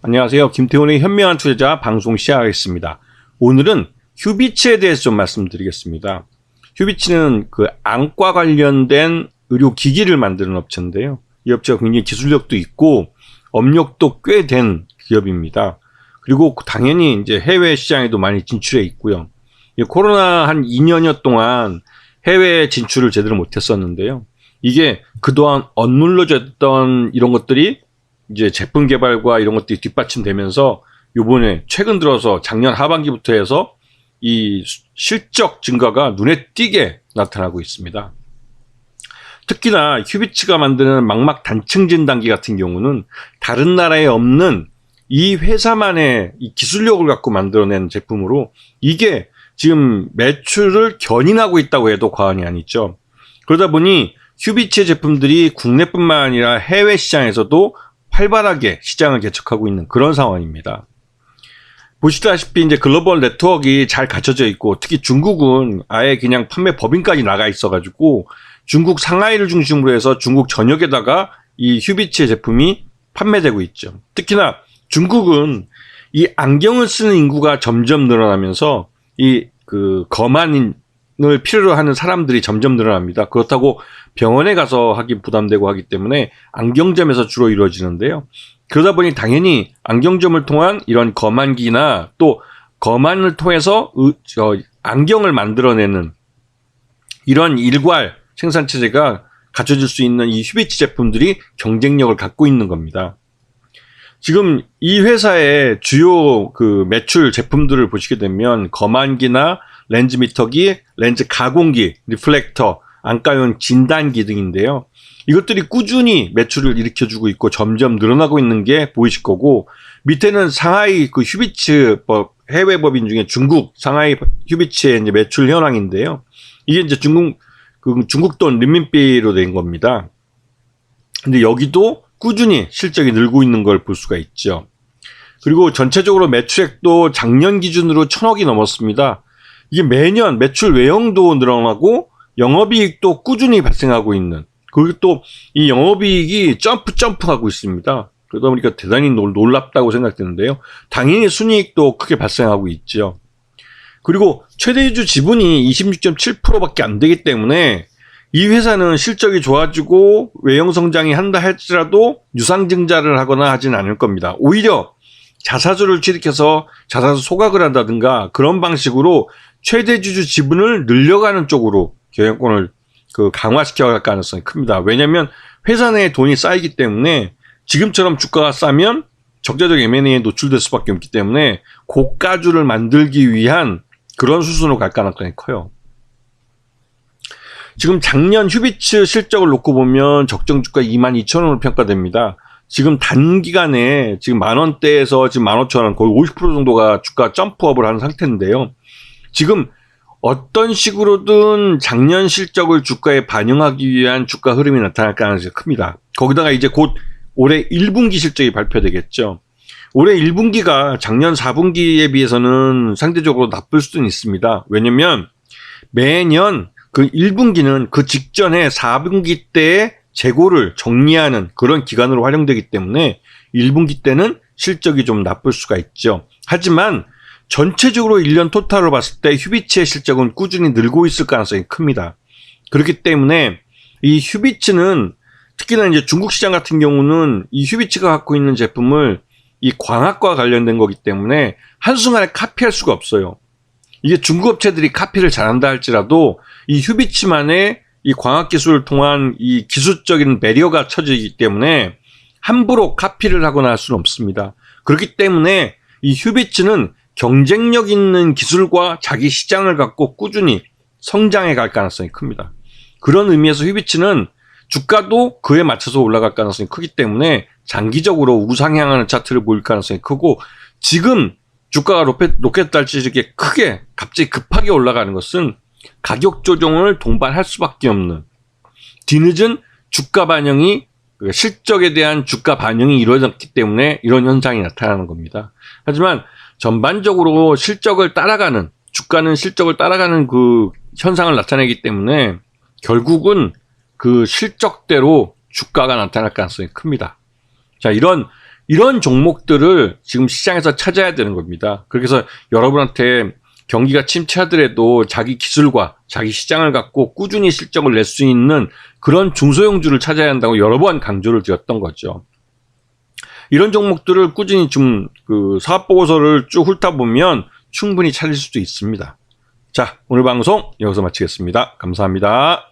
안녕하세요. 김태훈의 현명한 투자자 방송 시작하겠습니다. 오늘은 휴비츠에 대해서 좀 말씀드리겠습니다. 휴비츠는 그 안과 관련된 의료기기를 만드는 업체인데요. 이 업체가 굉장히 기술력도 있고 업력도 꽤 된 기업입니다. 그리고 당연히 이제 해외 시장에도 많이 진출해 있고요. 코로나 한 2년여 동안 해외 진출을 제대로 못했었는데요. 이게 그동안 억눌러졌던 이런 것들이 이제 제품 개발과 이런 것들이 뒷받침되면서 요번에 최근 들어서 작년 하반기부터 해서 이 실적 증가가 눈에 띄게 나타나고 있습니다. 특히나 휴비츠가 만드는 망막 단층 진단기 같은 경우는 다른 나라에 없는 이 회사만의 이 기술력을 갖고 만들어낸 제품으로 이게 지금 매출을 견인하고 있다고 해도 과언이 아니죠. 그러다 보니 휴비츠의 제품들이 국내뿐만 아니라 해외 시장에서도 활발하게 시장을 개척하고 있는 그런 상황입니다. 보시다시피 이제 글로벌 네트워크가 잘 갖춰져 있고 특히 중국은 아예 그냥 판매 법인까지 나가 있어가지고 중국 상하이를 중심으로 해서 중국 전역에다가 이 휴비츠의 제품이 판매되고 있죠. 특히나 중국은 이 안경을 쓰는 인구가 점점 늘어나면서 이 그 거만을 필요로 하는 사람들이 점점 늘어납니다. 그렇다고 병원에 가서 하기 부담되고 하기 때문에 안경점에서 주로 이루어지는데요. 그러다 보니 당연히 안경점을 통한 이런 거만기나 또 거만을 통해서 안경을 만들어내는 이런 일괄 생산체제가 갖춰질 수 있는 이 휴비츠 제품들이 경쟁력을 갖고 있는 겁니다. 지금 이 회사의 주요 그 매출 제품들을 보시게 되면 거만기나 렌즈 미터기, 렌즈 가공기, 리플렉터, 안과용 진단기 등인데요. 이것들이 꾸준히 매출을 일으켜주고 있고 점점 늘어나고 있는 게 보이실 거고 밑에는 상하이 그 휴비츠 해외 법인 중에 중국 상하이 휴비츠의 이제 매출 현황인데요. 이게 이제 중국 돈 린민비로 된 겁니다. 근데 여기도 꾸준히 실적이 늘고 있는 걸 볼 수가 있죠. 그리고 전체적으로 매출액도 작년 기준으로 1,000억이 넘었습니다. 이게 매년 매출 외형도 늘어나고 영업이익도 꾸준히 발생하고 있는, 그리고 또 이 영업이익이 점프하고 있습니다. 그러다 보니까 대단히 놀랍다고 생각되는데요. 당연히 순이익도 크게 발생하고 있죠. 그리고 최대주주 지분이 26.7%밖에 안 되기 때문에 이 회사는 실적이 좋아지고 외형 성장이 한다 할지라도 유상증자를 하거나 하진 않을 겁니다. 오히려 자사주를 취득해서 자사주 소각을 한다든가 그런 방식으로 최대주주 지분을 늘려가는 쪽으로 경영권을 강화시켜 갈 가능성이 큽니다. 왜냐하면 회사 내에 돈이 쌓이기 때문에 지금처럼 주가가 싸면 적자적 M&A에 노출될 수밖에 없기 때문에 고가주를 만들기 위한 그런 수순으로 갈 가능성이 커요. 지금 작년 휴비츠 실적을 놓고 보면 적정주가 22,000원으로 평가됩니다. 지금 단기간에 지금 만원대에서 지금 15,000원 거의 50% 정도가 주가 점프업을 하는 상태인데요. 지금 어떤 식으로든 작년 실적을 주가에 반영하기 위한 주가 흐름이 나타날 가능성이 큽니다. 거기다가 이제 곧 올해 1분기 실적이 발표되겠죠. 올해 1분기가 작년 4분기에 비해서는 상대적으로 나쁠 수는 있습니다. 왜냐면 매년 그 1분기는 그 직전에 4분기 때의 재고를 정리하는 그런 기간으로 활용되기 때문에 1분기 때는 실적이 좀 나쁠 수가 있죠. 하지만 전체적으로 1년 토탈로 봤을 때 휴비츠의 실적은 꾸준히 늘고 있을 가능성이 큽니다. 그렇기 때문에 이 휴비츠는 특히나 이제 중국 시장 같은 경우는 이 휴비츠가 갖고 있는 제품을 이 광학과 관련된 거기 때문에 한순간에 카피할 수가 없어요. 이게 중국 업체들이 카피를 잘한다 할지라도 이 휴비츠만의 이 광학 기술을 통한 이 기술적인 배리어가 쳐지기 때문에 함부로 카피를 하거나 할 수는 없습니다. 그렇기 때문에 이 휴비츠는 경쟁력 있는 기술과 자기 시장을 갖고 꾸준히 성장해 갈 가능성이 큽니다. 그런 의미에서 휴비츠는 주가도 그에 맞춰서 올라갈 가능성이 크기 때문에 장기적으로 우상향하는 차트를 보일 가능성이 크고, 지금 주가가 로켓 달치 이렇게 크게 갑자기 급하게 올라가는 것은 가격 조정을 동반할 수밖에 없는, 뒤늦은 주가 반영이, 실적에 대한 주가 반영이 이루어졌기 때문에 이런 현상이 나타나는 겁니다. 하지만 전반적으로 실적을 따라가는, 주가는 실적을 따라가는 그 현상을 나타내기 때문에 결국은 그 실적대로 주가가 나타날 가능성이 큽니다. 자, 이런 이런 종목들을 지금 시장에서 찾아야 되는 겁니다. 그래서 여러분한테 경기가 침체하더라도 자기 기술과 자기 시장을 갖고 꾸준히 실적을 낼 수 있는 그런 중소형주를 찾아야 한다고 여러 번 강조를 드렸던 거죠. 이런 종목들을 꾸준히 좀 그 사업보고서를 쭉 훑어보면 충분히 찾을 수도 있습니다. 자, 오늘 방송 여기서 마치겠습니다. 감사합니다.